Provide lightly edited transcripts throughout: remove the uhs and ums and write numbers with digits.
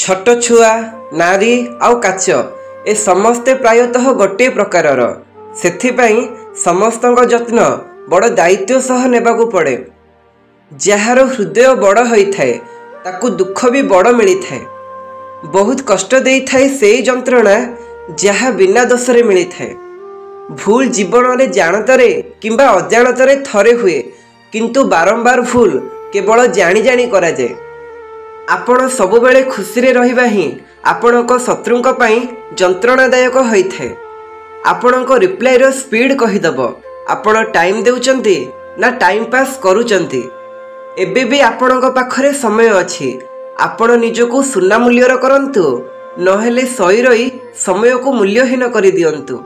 छोट छुआ नारी आउ काच ए समस्ते प्रायतः गोटे प्रकारर सेथिपाई समस्तଙ୍କ ଯତ୍ନ बड़ दायित्व सह नेबाकू पड़े। जार हृदय बड़ होइथाए ताकू दुख भी बड़ मिली थाए। बहुत कष्ट देई थाए से जंत्रणा जहा बिना दोषरे मिली थाए। भूल जीवन में जानतरे किंबा अजाणतरे थरे हुए किंतु बारंबार भूल केवल जानी जानी करा जाए। आपण सबुबेले खुशी रे रहिबा ही आपणक शत्रुंक पई जंत्रणादायक होइथाए। आपणक रिप्लाई रो स्पीड कहिदब आपण टाइम देउचंती ना टाइम पास करूचंती। एबे भी आपणक पाखरे समय अछि। आपण निजको सुना मूल्यर करंतु नहेले सही रही समय को मूल्यहीन करि दियंतु।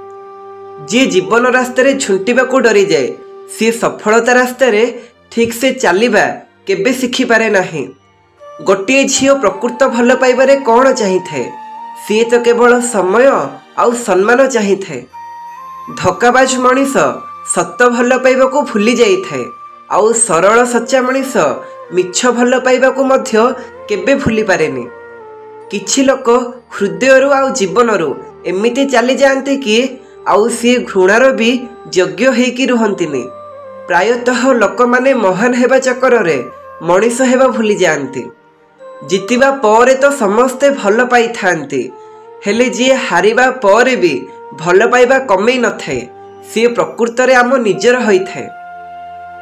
जे जीवन रास्ते झुंटिबा को डरी जाए सी सफलता रास्ते ठीक से चलवा केबे शिखि पारे नाही। गोटे झील प्रकृत भल पाइबारे कौन चाहिए सी तो केवल समय आउ सम्मान चाहिए। धक्काबाज मनीष सत भल पाइबा को भूली जाइए आउ सरल सच्चा मनीष मिछ भल पाइबा को मध्य केबे भूली पारेनी। किछि लोक हृदय आउ जीवन एमिति चली जाते कि आउ सी घृणार भी योग्य होइकी रुहंतिनी। प्रायतः लोक माने महान हेबा चक्कर रे मनीष हेबा भूली जाती। जितिबा परे तो समस्ते भल पाई थांती हेले जी हारिबा परे भी भल पाइबा कमे न थाए सी प्रकृत रे आम निजर होई थाए।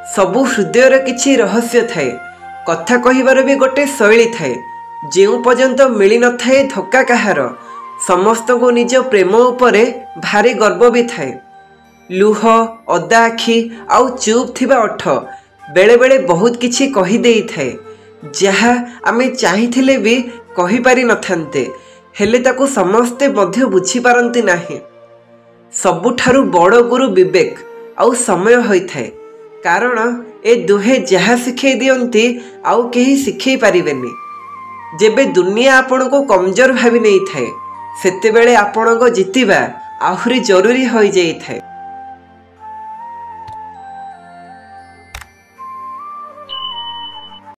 सबु हृदय रे किछि रहस्य थाए। कथा कहिबार भी गोटे शैली थाए। जेउ पर्यंत मिली न थाए धक्का कहार समस्त को निज प्रेम उपरे भारी गर्व भी थाए। लुह अदा आखि आउ चुप थिबा ओठ बेले बेले बहुत किछि कहि देई थाए जहा आमे चाहिथिले भी कहि पारि नथान्ते हेले ताकू समस्ते मध्य बुझी पारंती नाही। सबुठारु बड़ गुरु विवेक आउ समय होई थाए। कारण ए दुहे जहा शिखै दियंती आउ केही शिखै पारिबेनी। जेबे दुनिया आपण को कमजोर भाबी नै थाए सेते बेले आपण को जितिबा आहुरी जरूरी होई जाई थाए।